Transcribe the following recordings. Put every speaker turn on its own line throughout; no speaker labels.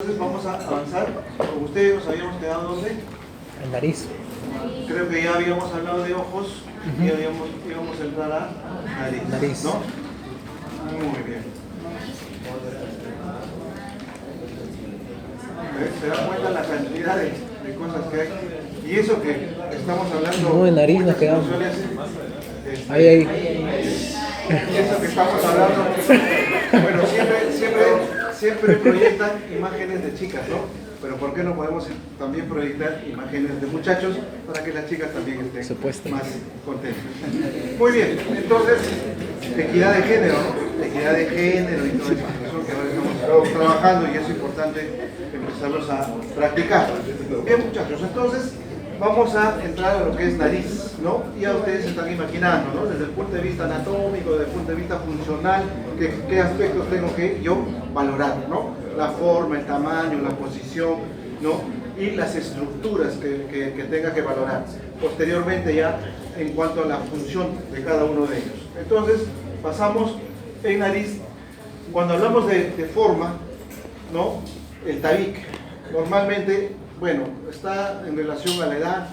entonces vamos a avanzar. Con ustedes nos habíamos quedado ¿dónde?
El nariz.
Creo que ya habíamos hablado de ojos y íbamos a entrar a nariz, ¿no? Muy bien. Se dan cuenta la cantidad de cosas que hay. Y eso que estamos hablando...
No, en nariz nos quedamos.
Ahí.
Ahí.
Eso que estamos hablando, bueno, siempre proyectan imágenes de chicas, ¿no? Pero ¿por qué no podemos también proyectar imágenes de muchachos para que las chicas también estén más contentas? Muy bien, entonces, equidad de género, ¿no? Equidad de género y todo eso que ahora estamos trabajando y es importante empezarlos a practicar. Bien, muchachos, entonces vamos a entrar a lo que es nariz, ¿no? Y ya ustedes se están imaginando, ¿no? Desde el punto de vista anatómico, desde el punto de vista funcional, qué aspectos tengo que yo valorar, ¿no? La forma, el tamaño, la posición, ¿no? Y las estructuras que tenga que valorar. Posteriormente ya en cuanto a la función de cada uno de ellos. Entonces, pasamos en nariz. Cuando hablamos de forma, ¿no? El tabique, normalmente, bueno, está en relación a la edad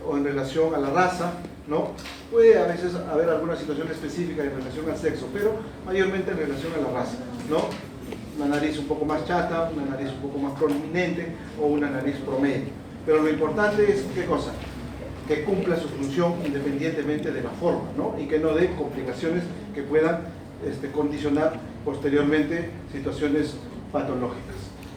o en relación a la raza, ¿no? Puede a veces haber alguna situación específica en relación al sexo, pero mayormente en relación a la raza, ¿no? Una nariz un poco más chata, una nariz un poco más prominente o una nariz promedio. Pero lo importante es, ¿qué cosa? Que cumpla su función independientemente de la forma, ¿no? Y que no dé complicaciones que puedan condicionar posteriormente situaciones patológicas.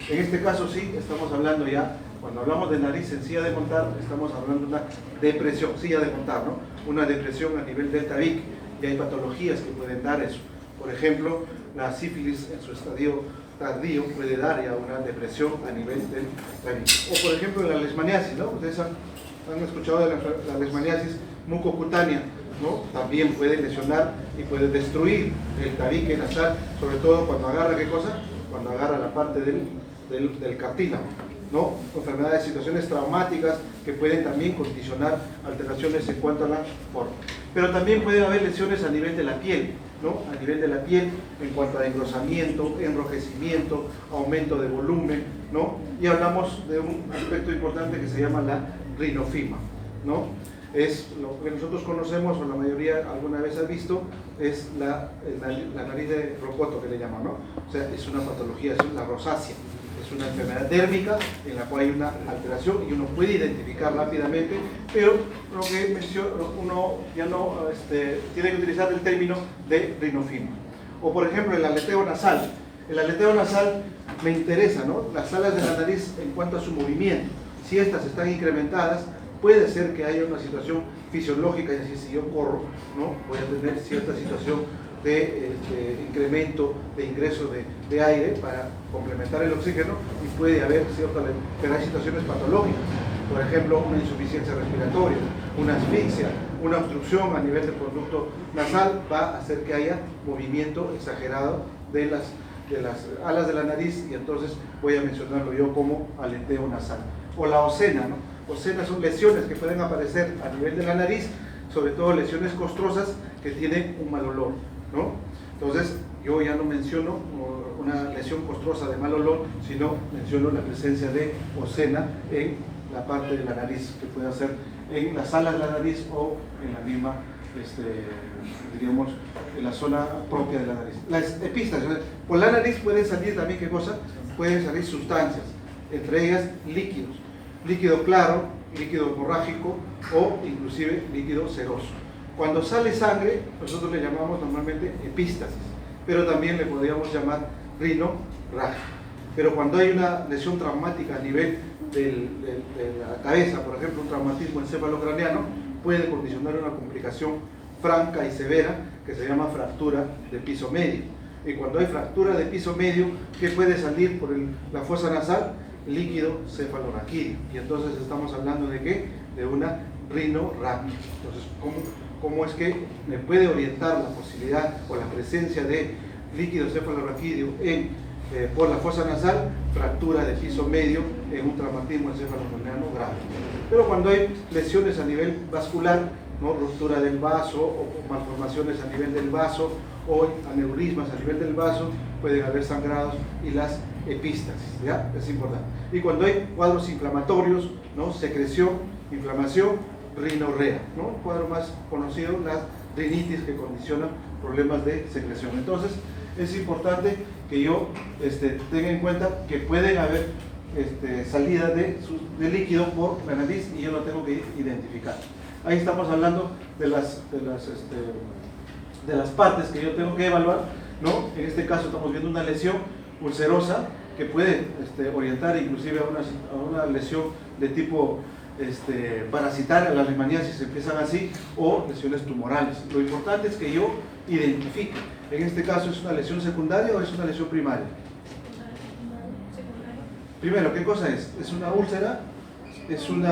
En este caso sí, estamos hablando ya, cuando hablamos de nariz en silla de montar, estamos hablando de una depresión, silla de montar, ¿no? Una depresión a nivel del tabique, y hay patologías que pueden dar eso. Por ejemplo, la sífilis en su estadio tardío puede dar ya una depresión a nivel del tabique. O por ejemplo la leishmaniasis, ¿no? Ustedes han escuchado de la leishmaniasis mucocutánea, ¿no? También puede lesionar y puede destruir el tabique nasal, sobre todo cuando agarra, ¿qué cosa? Cuando agarra la parte del cartílago, ¿no? Enfermedades, situaciones traumáticas que pueden también condicionar alteraciones en cuanto a la forma. Pero también puede haber lesiones a nivel de la piel, ¿no? A nivel de la piel en cuanto a engrosamiento, enrojecimiento, aumento de volumen, ¿no? Y hablamos de un aspecto importante que se llama la rinofima, ¿no? Es lo que nosotros conocemos, o la mayoría alguna vez ha visto, es la nariz de rocoto que le llaman, ¿no? O sea, es una patología, es la rosácea. Es una enfermedad dérmica en la cual hay una alteración y uno puede identificar rápidamente, pero lo que menciono, uno ya no tiene que utilizar el término de rinofima. O por ejemplo el aleteo nasal. El aleteo nasal me interesa, ¿no? Las alas de la nariz en cuanto a su movimiento. Si estas están incrementadas, puede ser que haya una situación fisiológica, es decir, si yo corro, ¿no? Voy a tener cierta situación de incremento de ingreso de aire para complementar el oxígeno y puede haber pero hay situaciones patológicas, por ejemplo una insuficiencia respiratoria, una asfixia, una obstrucción a nivel del conducto nasal va a hacer que haya movimiento exagerado de las alas de la nariz y entonces voy a mencionarlo yo como aleteo nasal. O la ocena, ¿no? Ocenas son lesiones que pueden aparecer a nivel de la nariz, sobre todo lesiones costrosas que tienen un mal olor, ¿no? Entonces, yo ya no menciono una lesión costrosa de mal olor, sino menciono la presencia de ocena en la parte de la nariz, que puede ser en las alas de la nariz o en la misma, diríamos, en la zona propia de la nariz. Las epístasis, por la nariz pueden salir también, ¿qué cosa? Pueden salir sustancias, entre ellas líquidos, líquido claro, líquido hemorrágico o inclusive líquido seroso. Cuando sale sangre, nosotros le llamamos normalmente epístasis, pero también le podríamos llamar rinorragia. Pero cuando hay una lesión traumática a nivel de la cabeza, por ejemplo, un traumatismo encefalocraniano, puede condicionar una complicación franca y severa que se llama fractura de piso medio. Y cuando hay fractura de piso medio, ¿qué puede salir por la fosa nasal? Líquido cefalorraquídeo. Y entonces estamos hablando de ¿qué? De una rinorragia. Entonces, ¿cómo es que me puede orientar la posibilidad o la presencia de líquido cefalorraquídeo por la fosa nasal? Fractura de piso medio en un traumatismo encefalocraniano grave. Pero cuando hay lesiones a nivel vascular, ¿no? Ruptura del vaso o malformaciones a nivel del vaso o aneurismas a nivel del vaso, pueden haber sangrados y las epístasis, ¿ya? Es importante. Y cuando hay cuadros inflamatorios, ¿no? Secreción, inflamación, rinorrea, ¿no? El cuadro más conocido, las rinitis que condicionan problemas de secreción. Entonces, es importante que yo tenga en cuenta que pueden haber salida de líquido por la nariz y yo lo tengo que identificar. Ahí estamos hablando de las partes que yo tengo que evaluar, ¿no? En este caso estamos viendo una lesión ulcerosa que puede orientar inclusive a una lesión de tipo parasitaria, las leishmaniasis empiezan así, o lesiones tumorales. Lo importante es que yo identifique, en este caso es una lesión secundaria o es una lesión primaria. Primero, ¿qué cosa es? ¿Es una úlcera? ¿Es un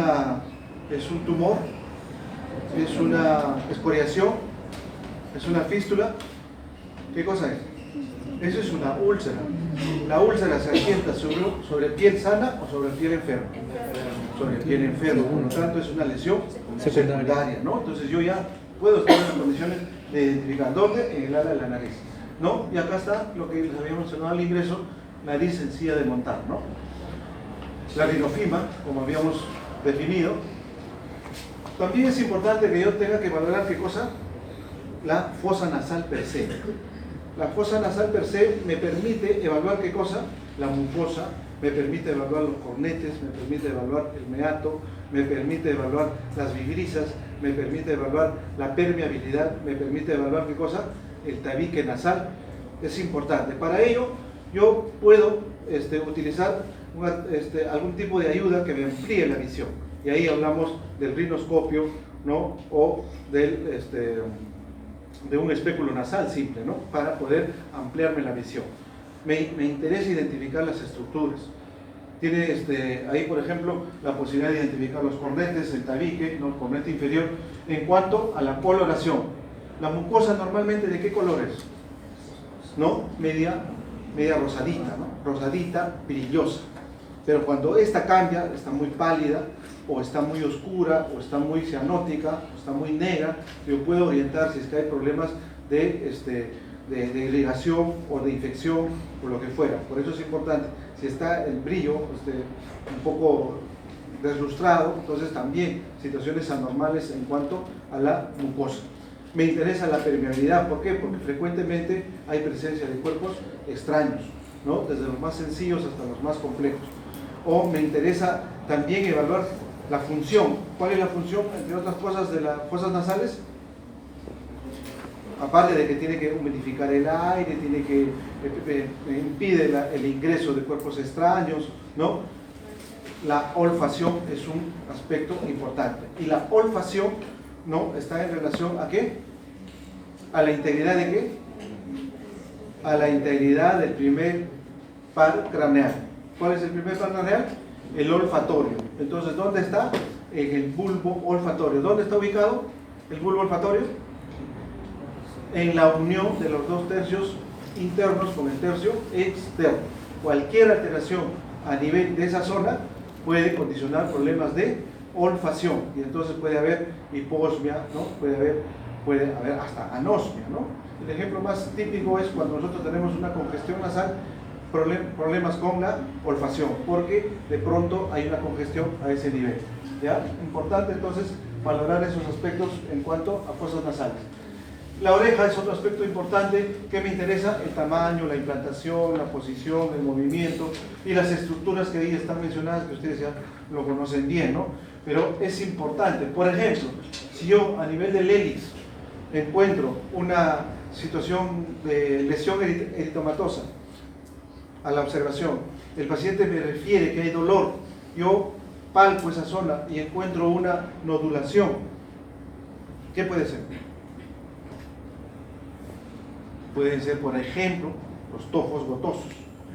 tumor? ¿Es una escoriación? ¿Es una fístula? ¿Qué cosa es? Eso es una úlcera. La úlcera se asienta sobre piel sana o sobre piel enferma. Sobre piel enferma, por lo tanto es una lesión secundaria, ¿no? Entonces yo ya puedo estar en las condiciones de identificar dónde, en el ala de la nariz, ¿no? Y acá está lo que les había mencionado al ingreso, nariz sencilla de montar, ¿no? La rinofima, como habíamos definido. También es importante que yo tenga que valorar qué cosa, la fosa nasal per se. La fosa nasal per se me permite evaluar qué cosa, la mucosa, me permite evaluar los cornetes, me permite evaluar el meato, me permite evaluar las vigrisas, me permite evaluar la permeabilidad, me permite evaluar qué cosa, el tabique nasal. Es importante. Para ello yo puedo utilizar algún tipo de ayuda que me amplíe la visión. Y ahí hablamos del rinoscopio, ¿no? O de un espéculo nasal simple, ¿no? Para poder ampliarme la visión. Me interesa identificar las estructuras. Tiene ahí, por ejemplo, la posibilidad de identificar los cornetes, el tabique, ¿no? El cornete inferior. En cuanto a la coloración, la mucosa normalmente, ¿de qué color es? ¿No? Media rosadita, ¿no? Rosadita, brillosa. Pero cuando esta cambia, está muy pálida, o está muy oscura, o está muy cianótica, o está muy negra, yo puedo orientar si es que hay problemas de irrigación o de infección o lo que fuera. Por eso es importante. Si está el brillo un poco deslustrado, entonces también situaciones anormales en cuanto a la mucosa. Me interesa la permeabilidad, ¿por qué? Porque frecuentemente hay presencia de cuerpos extraños, ¿no? Desde los más sencillos hasta los más complejos. O me interesa también evaluar la función. ¿Cuál es la función, entre otras cosas, de las fosas nasales? Aparte de que tiene que humidificar el aire, impide el ingreso de cuerpos extraños, ¿no? La olfacción es un aspecto importante. Y la olfacción, ¿no? Está en relación ¿a qué? ¿A la integridad de qué? A la integridad del primer par craneal. ¿Cuál es el primer par craneal? El olfatorio. Entonces, ¿dónde está? En el bulbo olfatorio. ¿Dónde está ubicado el bulbo olfatorio? En la unión de los dos tercios internos con el tercio externo. Cualquier alteración a nivel de esa zona puede condicionar problemas de olfacción y entonces puede haber hiposmia, ¿no? Puede haber hasta anosmia, ¿no? El ejemplo más típico es cuando nosotros tenemos una congestión nasal, problemas con la olfacción, porque de pronto hay una congestión a ese nivel, ¿ya? Importante entonces valorar esos aspectos en cuanto a fosas nasales. La oreja es otro aspecto importante que me interesa, el tamaño, la implantación, la posición, el movimiento y las estructuras que ahí están mencionadas, que ustedes ya lo conocen bien, ¿no? Pero es importante, por ejemplo, si yo a nivel del hélix encuentro una situación de lesión eritematosa a la observación, el paciente me refiere que hay dolor, yo palpo esa zona y encuentro una nodulación, ¿qué puede ser? Pueden ser, por ejemplo, los tojos gotosos,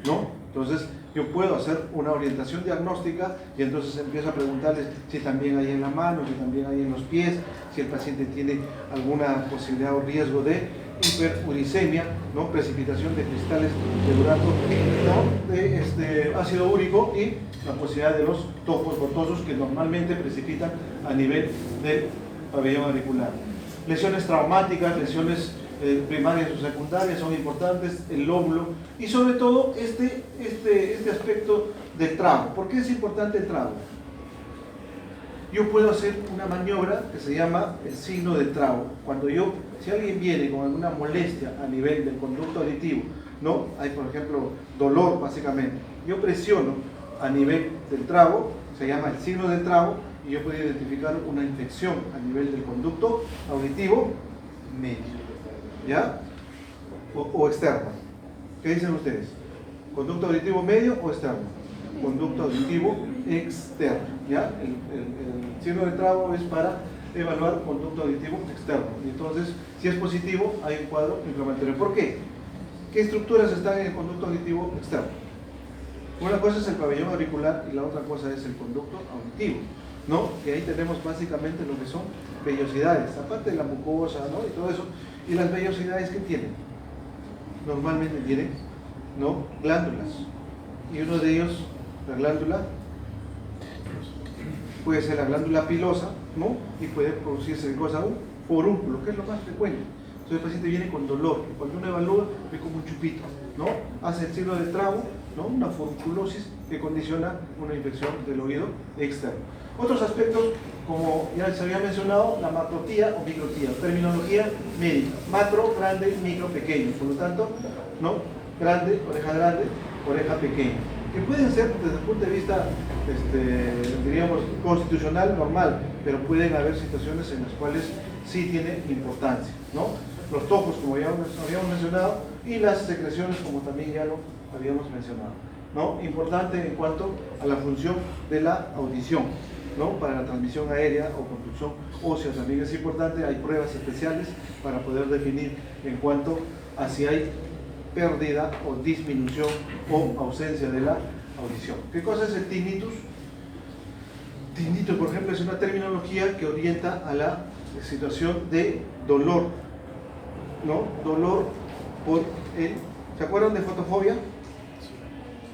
¿no? Entonces, yo puedo hacer una orientación diagnóstica y entonces empiezo a preguntarles si también hay en la mano, si también hay en los pies, si el paciente tiene alguna posibilidad o riesgo de hiperuricemia, ¿no? Precipitación de cristales de urato, ¿no? De ácido úrico y la posibilidad de los tojos gotosos que normalmente precipitan a nivel del pabellón auricular. Lesiones traumáticas, lesiones primarias o secundarias son importantes, el lóbulo y sobre todo este aspecto del trago. ¿Por qué es importante el trago? Yo puedo hacer una maniobra que se llama el signo de trago. Si alguien viene con alguna molestia a nivel del conducto auditivo, ¿no? Hay por ejemplo dolor básicamente, yo presiono a nivel del trago, se llama el signo del trago, y yo puedo identificar una infección a nivel del conducto auditivo medio, ¿ya? O externo. ¿Qué dicen ustedes? ¿Conducto auditivo medio o externo? Conducto auditivo externo, ¿ya? El signo de trago es para evaluar conducto auditivo externo. Y entonces, si es positivo, hay un cuadro inflamatorio. ¿Por qué? ¿Qué estructuras están en el conducto auditivo externo? Una cosa es el pabellón auricular y la otra cosa es el conducto auditivo, ¿no? Y ahí tenemos básicamente lo que son vellosidades, aparte de la mucosa, ¿no? Y todo eso. Y las vellosidades que tienen, normalmente tienen, ¿no? Glándulas. Y uno de ellos, la glándula, puede ser la glándula pilosa, ¿no? Y puede producirse cosa un forúnculo, que es lo más frecuente. Entonces el paciente viene con dolor, y cuando uno evalúa, ve como un chupito, ¿no? Hace el signo de trago, ¿no? Una forunculosis que condiciona una infección del oído externo. Otros aspectos, como ya se había mencionado, la macrotía o microtía, terminología médica, macro, grande, micro, pequeño, por lo tanto, ¿no? Grande, oreja pequeña, que pueden ser desde el punto de vista, diríamos, constitucional, normal, pero pueden haber situaciones en las cuales sí tiene importancia, ¿no? Los tojos, como ya habíamos mencionado, y las secreciones, como también ya lo habíamos mencionado, ¿no? Importante en cuanto a la función de la audición, ¿no? Para la transmisión aérea o conducción ósea también es importante. Hay pruebas especiales para poder definir en cuanto a si hay pérdida o disminución o ausencia de la audición. ¿Qué cosa es el tinnitus? Tinnitus, por ejemplo, es una terminología que orienta a la situación de dolor, ¿no? Dolor por el... ¿Se acuerdan de fotofobia?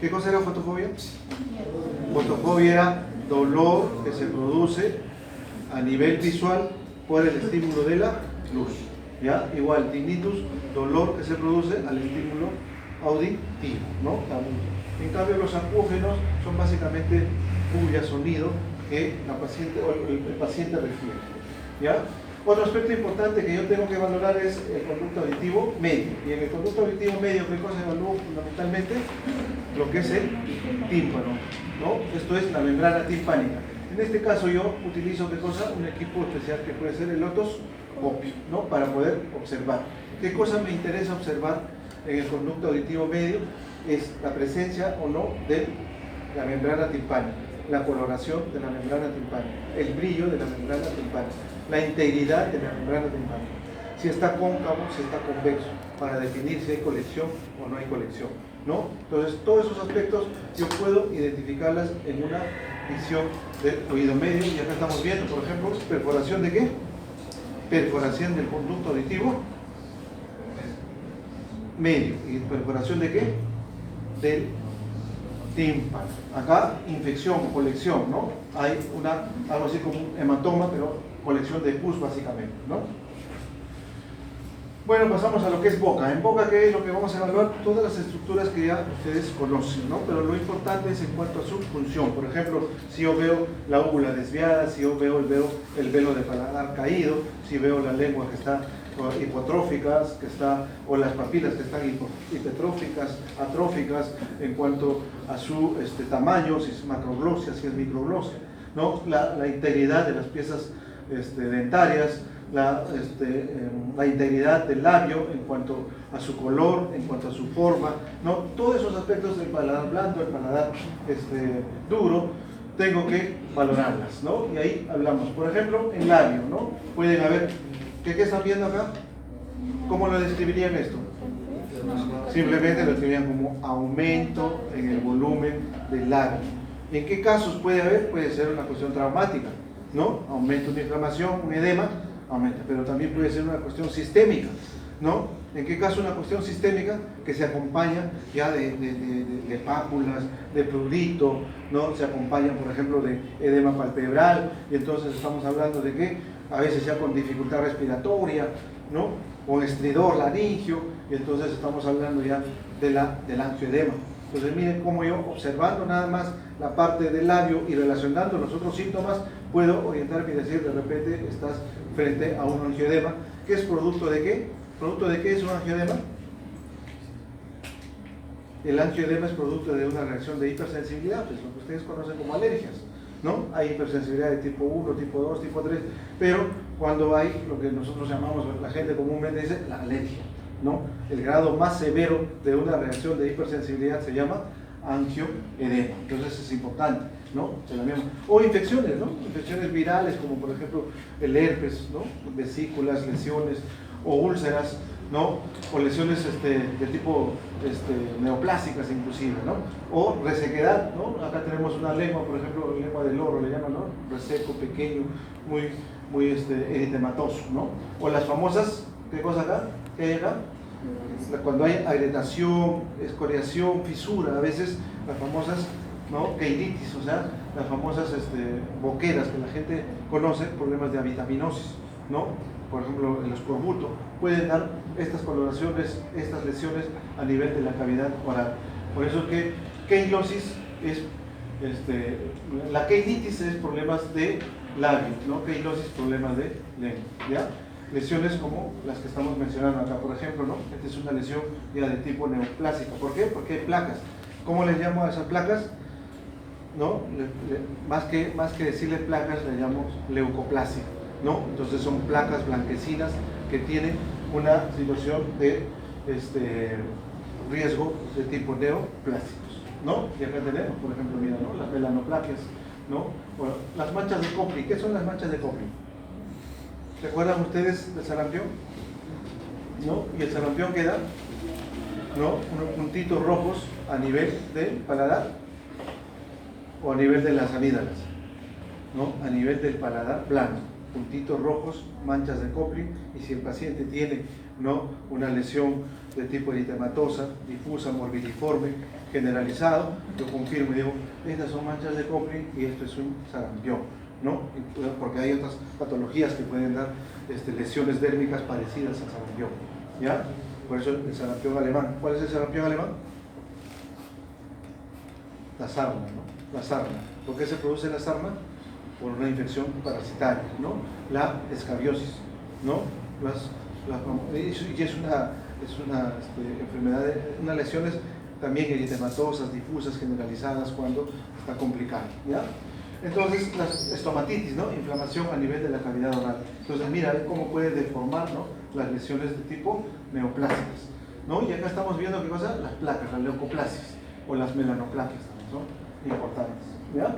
¿Qué cosa era fotofobia? Fotofobia era dolor que se produce a nivel visual por el estímulo de la luz, ¿ya? Igual, tinnitus, dolor que se produce al estímulo auditivo, ¿no? En cambio, los acúgenos son básicamente bulla, sonido que la paciente o el paciente refiere, ¿ya? Otro aspecto importante que yo tengo que valorar es el conducto auditivo medio. Y en el conducto auditivo medio, ¿qué cosa evalúo fundamentalmente? Lo que es el tímpano, ¿no? Esto es la membrana timpánica. En este caso yo utilizo, ¿qué cosa? Un equipo especial que puede ser el otoscopio, ¿no? Para poder observar. ¿Qué cosa me interesa observar en el conducto auditivo medio? Es la presencia o no de la membrana timpánica, la coloración de la membrana timpánica, el brillo de la membrana timpánica, la integridad de la membrana timpánica, si está cóncavo, si está convexo, para definir si hay colección o no hay colección, ¿no? Entonces, todos esos aspectos yo puedo identificarlas en una visión del oído medio, y acá estamos viendo, por ejemplo, perforación de ¿qué? Perforación del conducto auditivo medio. ¿Y perforación de qué? Del tímpano. Acá, infección o colección, ¿no? Hay algo así como un hematoma, pero colección de pus básicamente, ¿no? Bueno, pasamos a lo que es boca. En boca, ¿qué es lo que vamos a evaluar? Todas las estructuras que ya ustedes conocen, ¿no? Pero lo importante es en cuanto a su función. Por ejemplo, si yo veo la úvula desviada, si yo veo el velo de paladar caído, si veo la lengua que está hipotróficas, o las papilas que están hipertróficas, atróficas, en cuanto a su tamaño, si es macroglossia, si es microglossia, ¿no? La integridad de las piezas dentarias, la integridad del labio en cuanto a su color, en cuanto a su forma, ¿no? Todos esos aspectos del paladar blando, el paladar duro, tengo que valorarlas, ¿no? Y ahí hablamos, por ejemplo, en labio, ¿no? Pueden haber, ¿qué están viendo acá? ¿Cómo lo describirían esto? Simplemente lo describirían como aumento en el volumen del labio. ¿Y en qué casos puede haber? Puede ser una cuestión traumática, ¿no? Aumento de inflamación, un edema, aumenta, pero también puede ser una cuestión sistémica, ¿no? ¿En qué caso una cuestión sistémica? Que se acompaña ya de pápulas, de prurito, ¿no? Se acompaña, por ejemplo, de edema palpebral, y entonces estamos hablando de que a veces ya con dificultad respiratoria, ¿no? o estridor laringio, y entonces estamos hablando ya del angioedema. Entonces miren cómo yo, observando nada más la parte del labio y relacionando los otros síntomas, puedo orientarme y decir, de repente estás frente a un angioedema, que es producto de ¿qué? ¿Producto de qué es un angioedema? El angioedema es producto de una reacción de hipersensibilidad, pues lo que ustedes conocen como alergias, ¿no? Hay hipersensibilidad de tipo 1, tipo 2, tipo 3, pero cuando hay lo que nosotros llamamos, la gente comúnmente dice, la alergia, ¿no? El grado más severo de una reacción de hipersensibilidad se llama angioedema, entonces es importante, ¿no? O infecciones, ¿no? Infecciones virales como por ejemplo el herpes, ¿no? Vesículas, lesiones o úlceras, ¿no? O lesiones de tipo neoplásicas inclusive, ¿no? O resequedad, ¿no? Acá tenemos una lengua, por ejemplo, lengua del loro le llaman, ¿no? Reseco, pequeño, muy eritematoso, ¿no? O las famosas, ¿qué cosa acá? ¿Qué hay acá? Cuando hay agrietación, escoriación, fisura, a veces las famosas, ¿no? Keilitis, o sea, las famosas boqueras que la gente conoce, problemas de avitaminosis, ¿no? Por ejemplo, el escorbuto, pueden dar estas coloraciones, estas lesiones a nivel de la cavidad oral. Por eso que queilosis es, la keilitis es problemas de labio, ¿no? Queilosis, problemas de lengua, ¿ya? Lesiones como las que estamos mencionando acá, por ejemplo, ¿no? Esta es una lesión ya de tipo neoplásica. ¿Por qué? Porque hay placas. ¿Cómo les llamo a esas placas? ¿No? Más que decirle placas, le llamamos leucoplasia, ¿no? Entonces son placas blanquecinas que tienen una situación de riesgo de tipo neoplásicos, ¿no? Y acá tenemos, por ejemplo, mira, ¿no? Las melanoplaquias, ¿no? Bueno, las manchas de Kopli. ¿Qué son las manchas de Kopli? ¿Se acuerdan ustedes del sarampión? ¿No? Y el sarampión queda, ¿no? Unos puntitos rojos a nivel del paladar o a nivel de las amígdalas, ¿no? A nivel del paladar plano, puntitos rojos, manchas de Kopli, y si el paciente tiene, ¿no? Una lesión de tipo eritematosa, difusa, morbidiforme, generalizado, yo confirmo y digo, estas son manchas de Kopli y esto es un sarampión, ¿no? Porque hay otras patologías que pueden dar lesiones dérmicas parecidas al sarampión, ¿ya? Por eso el sarampión alemán. ¿Cuál es el sarampión alemán? La sarna, ¿no? La sarna. ¿Por qué se produce la sarna? Por una infección parasitaria, ¿no? La escabiosis, ¿no? Y es una enfermedad, unas lesiones también eritematosas, difusas, generalizadas cuando está complicado, ¿ya? Entonces, la estomatitis, ¿no? Inflamación a nivel de la cavidad oral. Entonces, mira cómo puede deformar, ¿no? Las lesiones de tipo neoplásicas, ¿no? Y acá estamos viendo qué cosa, las placas, las leucoplasias o las melanoplaquias, son importantes, ¿ya?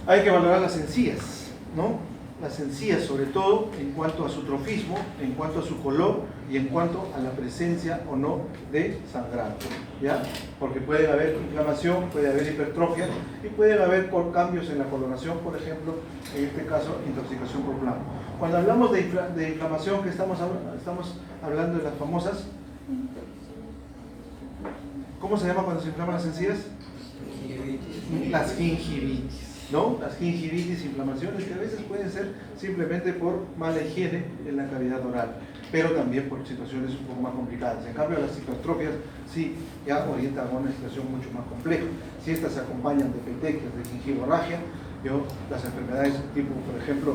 Hay que valorar las encías, ¿no? Las encías, sobre todo en cuanto a su trofismo, en cuanto a su color y en cuanto a la presencia o no de sangrado, ¿ya? Porque puede haber inflamación, puede haber hipertrofia y pueden haber cambios en la coloración, por ejemplo, en este caso, intoxicación por plasma. Cuando hablamos de inflamación, que estamos hablando de las famosas, ¿cómo se llama cuando se inflaman las encías? Las gingivitis, ¿no? Las gingivitis, inflamaciones que a veces pueden ser simplemente por mala higiene en la cavidad oral, pero también por situaciones un poco más complicadas. En cambio, las hipertrofias sí ya orientan a una situación mucho más compleja. Si estas se acompañan de petequias, de gingivorragia, las enfermedades tipo, por ejemplo,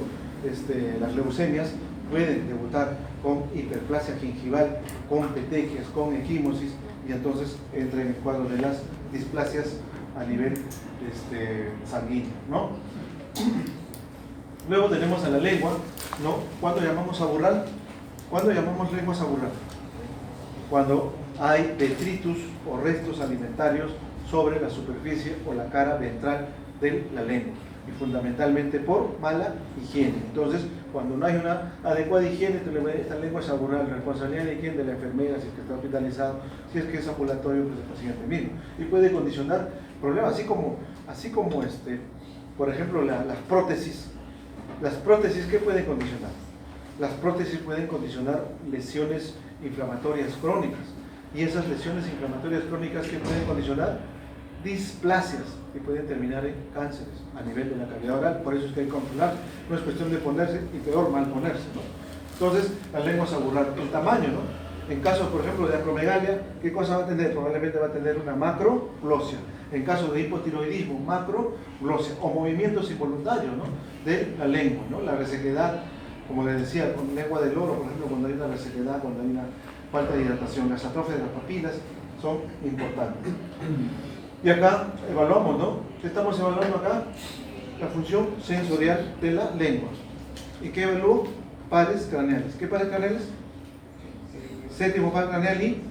las leucemias, pueden debutar con hiperplasia gingival, con petequias, con equimosis, y entonces entra en el cuadro de las displasias a nivel sanguíneo, ¿no? Luego tenemos a la lengua, ¿no? ¿Cuándo llamamos aburral? ¿Cuándo llamamos lenguas aburral? Cuando hay detritus o restos alimentarios sobre la superficie o la cara ventral de la lengua, y fundamentalmente por mala higiene. Entonces, cuando no hay una adecuada higiene, esta lengua es aburral, responsabilidad de quién, de la enfermera, si es que está hospitalizado, si es que es ambulatorio, pues el paciente mismo, y puede condicionar problemas, así como por ejemplo, las prótesis. Las prótesis, ¿qué pueden condicionar? Las prótesis pueden condicionar lesiones inflamatorias crónicas, y esas lesiones inflamatorias crónicas, ¿qué pueden condicionar? Displasias que pueden terminar en cánceres a nivel de la cavidad oral. Por eso es que hay que controlar. No es cuestión de ponerse y peor mal ponerse, ¿no? Entonces, la lengua saburral, el tamaño, ¿no? En caso, por ejemplo, de acromegalia, ¿qué cosa va a tener? Probablemente va a tener una macroglossia. En caso de hipotiroidismo, macroglossia, o movimientos involuntarios, ¿no?, de la lengua, ¿no? La resequedad, como les decía, con lengua de loro, por ejemplo, cuando hay una resequedad, cuando hay una falta de hidratación, las atrofias de las papilas son importantes. Y acá evaluamos, ¿no? ¿Qué estamos evaluando acá? La función sensorial de la lengua. ¿Y qué evalúo? Pares craneales. ¿Qué pares craneales? Séptimo par craneal y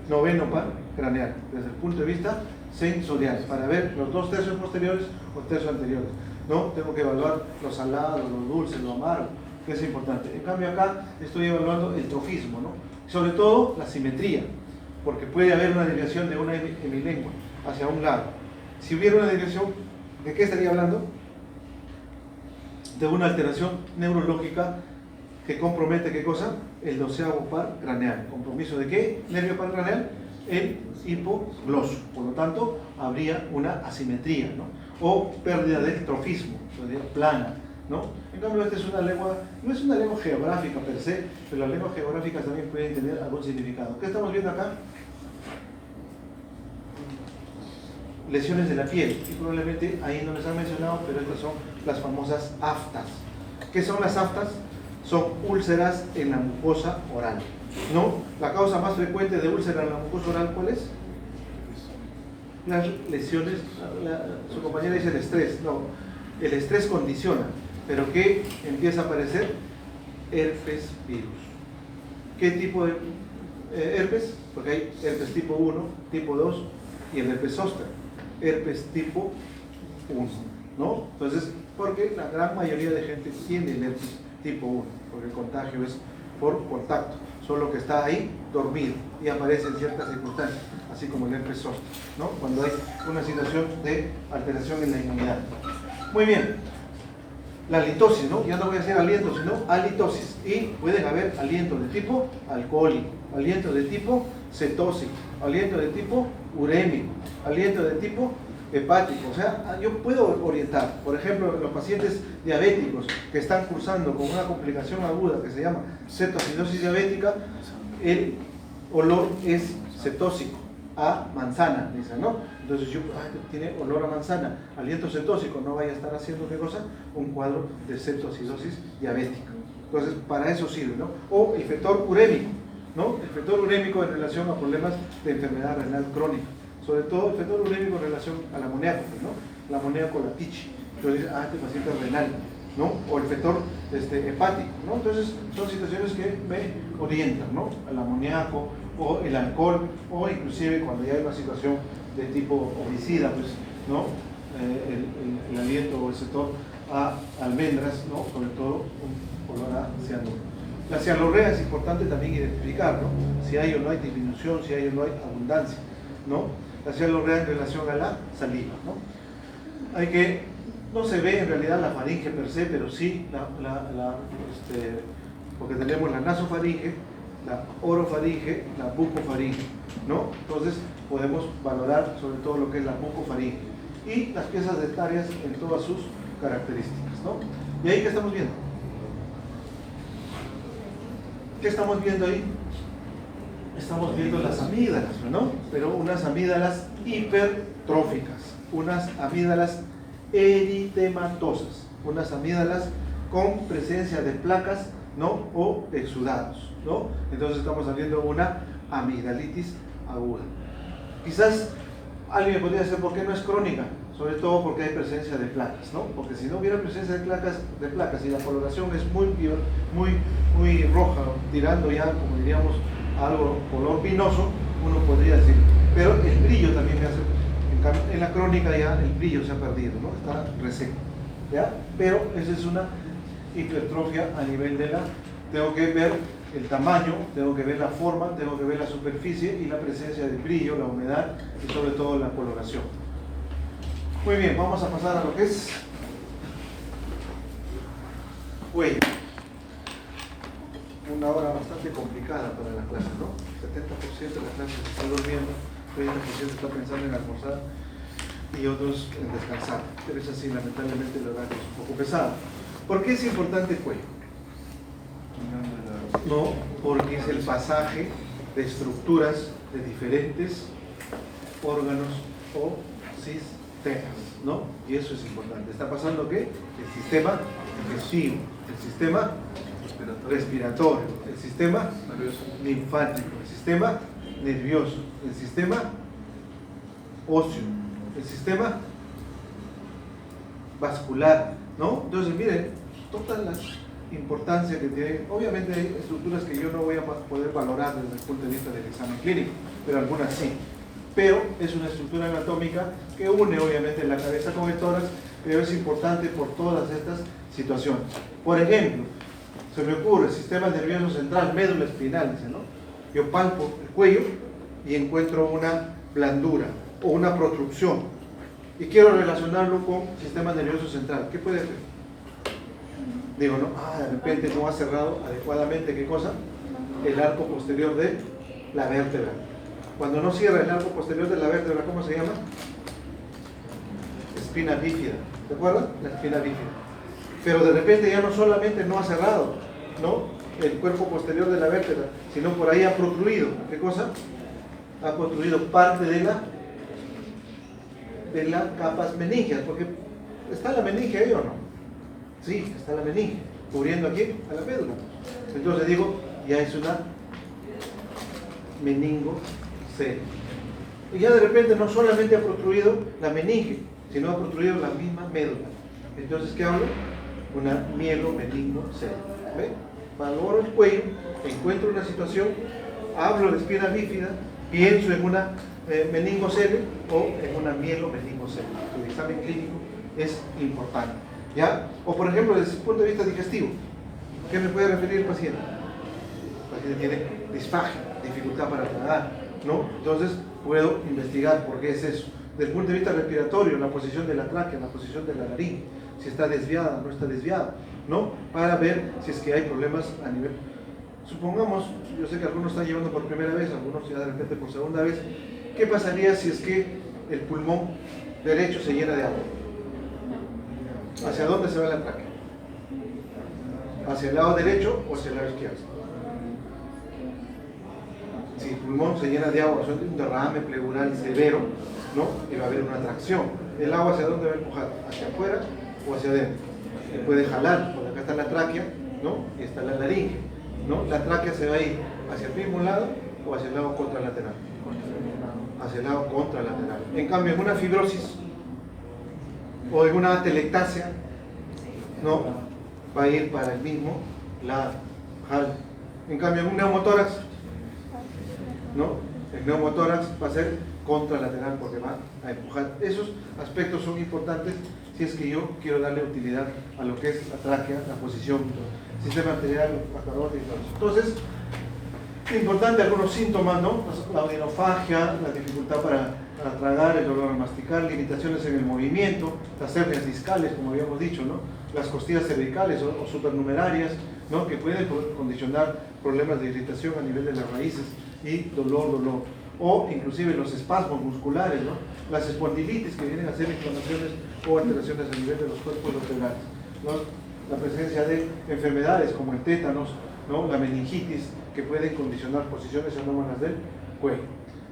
noveno par craneal, desde el punto de vista sensorial, para ver los 2 tercios posteriores o tercios anteriores. ¿No? Tengo que evaluar lo salado, lo dulce, lo amargo, que es importante. En cambio acá estoy evaluando el trofismo, ¿no? Sobre todo la simetría, porque puede haber una desviación de una hemilengua hacia un lado. Si hubiera una desviación, ¿de qué estaría hablando? De una alteración neurológica que compromete, ¿qué cosa? El 12º par craneal. ¿Compromiso de qué nervio par craneal? El hipogloso. Por lo tanto, habría una asimetría, ¿no? O pérdida del trofismo, sería plana, ¿no? En cambio, esta es una lengua, no es una lengua geográfica per se, pero las lenguas geográficas también pueden tener algún significado. ¿Qué estamos viendo acá? Lesiones de la piel, y probablemente ahí no les han mencionado, pero estas son las famosas aftas. ¿Qué son las aftas? Son úlceras en la mucosa oral, ¿no? La causa más frecuente de úlcera en la mucosa oral, ¿cuál es? Las lesiones, su compañera dice el estrés, no, el estrés condiciona, pero ¿qué empieza a aparecer? Herpes virus. ¿Qué tipo de herpes? Porque hay herpes tipo 1, tipo 2 y el herpes zóster. Herpes tipo 1, ¿no? Entonces, porque la gran mayoría de gente tiene el herpes tipo 1, porque el contagio es por contacto, solo que está ahí dormido y aparece en ciertas circunstancias, así como el herpes zóster, ¿no? Cuando hay una situación de alteración en la inmunidad. Muy bien, la litosis, ¿no? Ya no voy a decir aliento, sino halitosis, y pueden haber aliento de tipo alcohólico, aliento de tipo cetósico, aliento de tipo urémico, aliento de tipo hepático. O sea, yo puedo orientar, por ejemplo, los pacientes diabéticos que están cursando con una complicación aguda que se llama cetoacidosis diabética, el olor es cetósico, a manzana, dicen, ¿no? Entonces yo, tiene olor a manzana, aliento cetósico, no vaya a estar haciendo, ¿qué cosa? Un cuadro de cetoacidosis diabética. Entonces, para eso sirve, ¿no? O el factor urémico, ¿no? El factor urémico en relación a problemas de enfermedad renal crónica. Sobre todo el factor urémico en relación al amoníaco, ¿no? El amoníaco, la pichi. Entonces, este paciente es renal, ¿no? O el factor hepático, ¿no? Entonces, son situaciones que me orientan, ¿no? El amoníaco, o el alcohol, o inclusive cuando ya hay una situación de tipo homicida, pues, ¿no? El aliento o el sector a almendras, ¿no? Sobre todo un olor a cianuro. La cialorrea es importante también identificar, ¿no? Si hay o no hay disminución, si hay o no hay abundancia, ¿no? La cialorrea en relación a la saliva, ¿no? Hay que, no se ve en realidad la faringe per se, pero sí porque tenemos la nasofaringe, la orofaringe, la bucofaringe, ¿no? Entonces podemos valorar sobre todo lo que es la bucofaringe y las piezas dentarias en todas sus características, ¿no? ¿Y ahí qué estamos viendo? ¿Qué estamos viendo ahí? Estamos viendo las amígdalas, ¿no? Pero unas amígdalas hipertróficas, unas amígdalas eritematosas, unas amígdalas con presencia de placas, ¿no? O exudados, ¿no? Entonces estamos viendo una amigdalitis aguda. Quizás alguien me podría decir por qué no es crónica, sobre todo porque hay presencia de placas, ¿no? Porque si no hubiera presencia de placas y la coloración es muy roja, tirando ya, como diríamos, a algo color vinoso, uno podría decir, pero el brillo también me hace, en la crónica ya el brillo se ha perdido, ¿no? Está reseco, ¿ya? Pero esa es una hipertrofia a nivel de la, tengo que ver el tamaño, tengo que ver la forma, tengo que ver la superficie y la presencia del brillo, la humedad y sobre todo la coloración. Muy bien, vamos a pasar a lo que es cuello. Una hora bastante complicada para la clase, ¿no? 70% de la clase se está durmiendo, 30% está pensando en almorzar y otros en descansar. Pero es así, lamentablemente el horario es un poco pesado. ¿Por qué es importante el cuello? No, porque es el pasaje de estructuras de diferentes órganos o sistemas, ¿no? Y eso es importante. ¿Está pasando qué? El sistema digestivo, el sistema respiratorio, el sistema linfático, el sistema nervioso, el sistema óseo, el sistema vascular, ¿no? Entonces, miren, toda la importancia que tiene. Obviamente hay estructuras que yo no voy a poder valorar desde el punto de vista del examen clínico, pero algunas sí. Pero es una estructura anatómica que une obviamente la cabeza con el tórax, pero es importante por todas estas situaciones. Por ejemplo, se me ocurre el sistema nervioso central, médula espinal, dice, ¿no? Yo palpo el cuello y encuentro una blandura o una protrusión y quiero relacionarlo con el sistema nervioso central. ¿Qué puede hacer? Digo, no, de repente no ha cerrado adecuadamente, ¿qué cosa? El arco posterior de la vértebra. Cuando no cierra el arco posterior de la vértebra, ¿cómo se llama? Espina bífida. ¿De acuerdo? La espina bífida. Pero de repente ya no solamente no ha cerrado, ¿no? El cuerpo posterior de la vértebra, sino por ahí ha protruido. ¿Qué cosa? Ha protruido parte de la capas meningeas, porque ¿está la meninge ahí o no? Sí, está la meninge, cubriendo aquí a la médula. Entonces digo, ya es una meningocele. Y ya de repente no solamente ha protruido la meninge, sino ha protruido la misma médula. Entonces, ¿qué hablo? Una mielomeningocele. ¿Ve? Valoro el cuello, encuentro una situación, hablo de espina bífida, pienso en una meningocele o en una mielomeningocele. El examen clínico es importante, ¿ya? O por ejemplo, desde el punto de vista digestivo, ¿qué me puede referir el paciente? El paciente tiene disfagia, dificultad para tragar, ¿no? Entonces puedo investigar por qué es eso. Desde el punto de vista respiratorio, la posición de la tráquea, la posición de la laringe, si está desviada o no está desviada, ¿no? Para ver si es que hay problemas a nivel. Supongamos, yo sé que algunos están llevando por primera vez, algunos ya de repente por segunda vez. ¿Qué pasaría si es que el pulmón derecho se llena de agua? ¿Hacia dónde se va la tráquea? ¿Hacia el lado derecho o hacia el lado izquierdo? Si el pulmón se llena de agua, un derrame pleural severo, ¿no? Y va a haber una tracción. ¿El agua hacia dónde va a empujar? ¿Hacia afuera o hacia adentro? Se puede jalar, porque acá está la tráquea, ¿no? Y está la laringe, ¿no? La tráquea se va a ir hacia el mismo lado o hacia el lado contralateral. Hacia el lado contralateral. En cambio, en una fibrosis o en una atelectasia, ¿no? Va a ir para el mismo lado. Jala. En cambio, en un neumotórax, ¿no? El neumotórax va a ser contralateral porque va a empujar. Esos aspectos son importantes si es que yo quiero darle utilidad a lo que es la tráquea, la posición, sistema arterial, la carótida y todo eso. Entonces, importante algunos síntomas, ¿no? La odinofagia, la dificultad para tragar, el dolor al masticar, limitaciones en el movimiento, las hernias discales, como habíamos dicho, ¿no? Las costillas cervicales o supernumerarias, ¿no? Que pueden condicionar problemas de irritación a nivel de las raíces y dolor. O inclusive los espasmos musculares, ¿no? Las espondilitis que vienen a ser inflamaciones o alteraciones a nivel de los cuerpos vertebrales, ¿no? La presencia de enfermedades como el tétanos, ¿no? La meningitis, que pueden condicionar posiciones anómalas del cuello.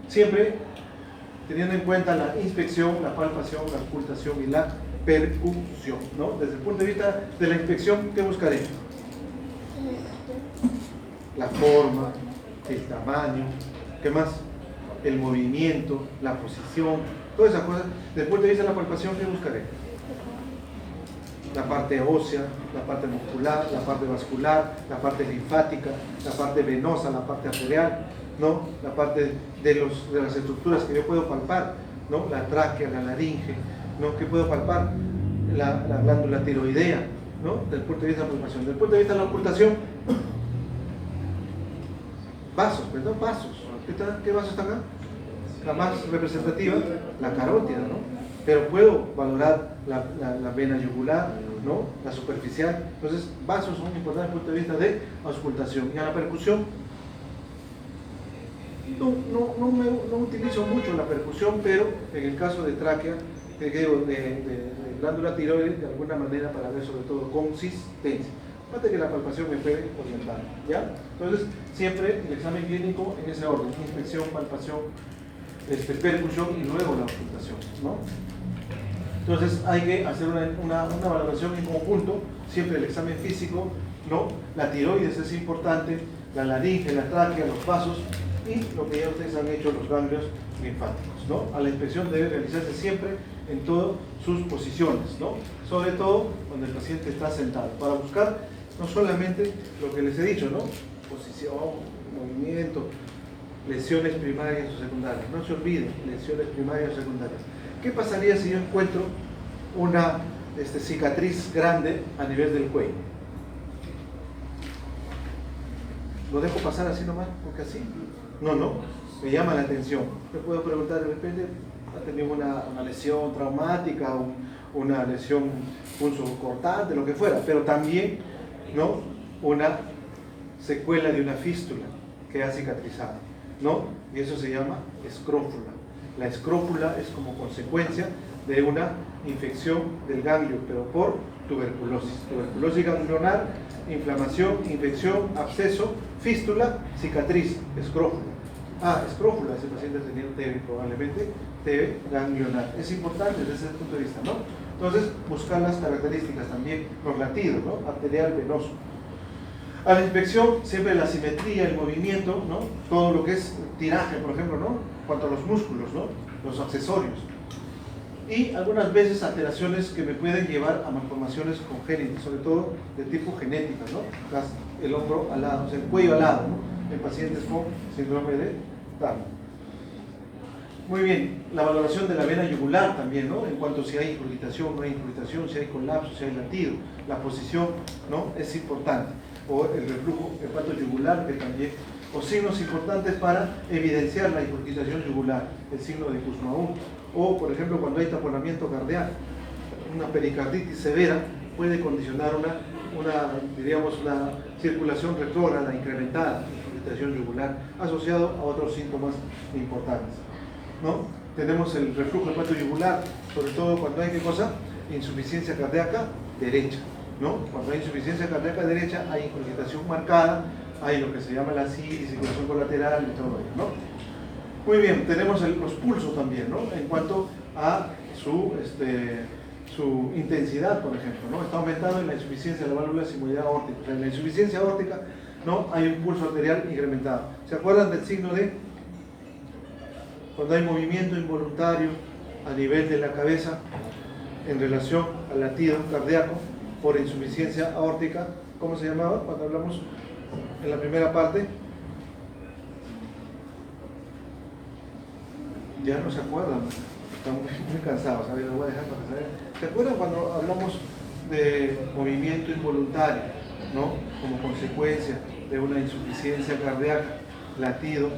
Siempre teniendo en cuenta la inspección, la palpación, la ocultación y la percusión, ¿no? Desde el punto de vista de la inspección, ¿qué buscaré? La forma, el tamaño, ¿qué más? El movimiento, la posición, todas esas cosas. Desde el punto de vista de la palpación, ¿qué buscaré? La parte ósea, la parte muscular, la parte vascular, la parte linfática, la parte venosa, la parte arterial, ¿no? La parte de las estructuras que yo puedo palpar, ¿no? La tráquea, la laringe, ¿no? ¿Qué puedo palpar? La glándula tiroidea, ¿no? Desde el punto de vista de la palpación. Desde el punto de vista de la ocultación, vasos, perdón, vasos. ¿Qué vasos están acá? La más representativa, la carótida, ¿no? Pero puedo valorar la vena yugular, ¿no? La superficial. Entonces, vasos son importantes desde el punto de vista de auscultación. Y a la percusión, no utilizo mucho la percusión, pero en el caso de tráquea, de glándula tiroides, de alguna manera para ver sobre todo consistencia. aparte que la palpación me puede orientar, ¿ya? Entonces, siempre el examen clínico en ese orden, inspección, palpación, percusión y luego la auscultación, ¿no? Entonces hay que hacer una valoración en conjunto, siempre el examen físico, ¿no? La tiroides es importante, la laringe, la tráquea, los vasos y lo que ya ustedes han hecho, los ganglios linfáticos, ¿no? A la inspección debe realizarse siempre en todas sus posiciones, ¿no? Sobre todo cuando el paciente está sentado, para buscar no solamente lo que les he dicho, ¿no? Posición, movimiento, lesiones primarias o secundarias. No se olviden, lesiones primarias o secundarias. ¿Qué pasaría si yo encuentro una cicatriz grande a nivel del cuello? ¿Lo dejo pasar así nomás? Porque así. No, me llama la atención. Me puedo preguntar, de repente ha tenido una lesión traumática, una lesión punzocortante, lo que fuera, pero también, ¿no?, una secuela de una fístula que ha cicatrizado, ¿no? Y eso se llama escrófula. La escrófula es como consecuencia de una infección del ganglio, pero por tuberculosis ganglionar, inflamación, infección, absceso, fístula, cicatriz, escrófula. Escrófula, ese paciente tenía TB, probablemente TB ganglionar. Es importante desde ese punto de vista, ¿no? Entonces, buscar las características también, los latidos, ¿no? Arterial, venoso. A la inspección, siempre la simetría, el movimiento, ¿no? Todo lo que es tiraje, por ejemplo, ¿no? En cuanto a los músculos, ¿no? Los accesorios. Y algunas veces alteraciones que me pueden llevar a malformaciones congénitas, sobre todo de tipo genética, ¿no? El hombro alado, o sea, el cuello alado, ¿no? En pacientes con síndrome de Down. Muy bien, la valoración de la vena yugular también, ¿no? En cuanto a si hay incurgitación, no hay incurgitación, si hay colapso, si hay latido, la posición, ¿no? Es importante. O el reflujo hepatoyugular, que también, o signos importantes para evidenciar la incurgitación yugular, el signo de Kussmaul, o por ejemplo cuando hay taponamiento cardíaco, una pericarditis severa puede condicionar diríamos, una circulación retrógrada incrementada, incurgitación yugular, asociado a otros síntomas importantes, ¿no? Tenemos el reflujo hepatoyugular, sobre todo cuando hay, ¿qué cosa? Insuficiencia cardíaca derecha, ¿no? Cuando hay insuficiencia cardíaca derecha hay incurgitación marcada, hay lo que se llama la CIDI, circulación colateral y todo ello, ¿no? Muy bien, tenemos los pulsos también, ¿no? En cuanto a su intensidad, por ejemplo, ¿no? Está aumentado en la insuficiencia de la válvula sigmoidea aórtica. O sea, en la insuficiencia aórtica, ¿no? Hay un pulso arterial incrementado. ¿Se acuerdan del signo de cuando hay movimiento involuntario a nivel de la cabeza en relación al latido cardíaco por insuficiencia aórtica? ¿Cómo se llamaba cuando hablamos en la primera parte? Ya no se acuerdan, están muy cansados, a ver, lo voy a dejar para que se vean. ¿Se acuerdan cuando hablamos de movimiento involuntario, ¿no? Como consecuencia de una insuficiencia cardíaca, latido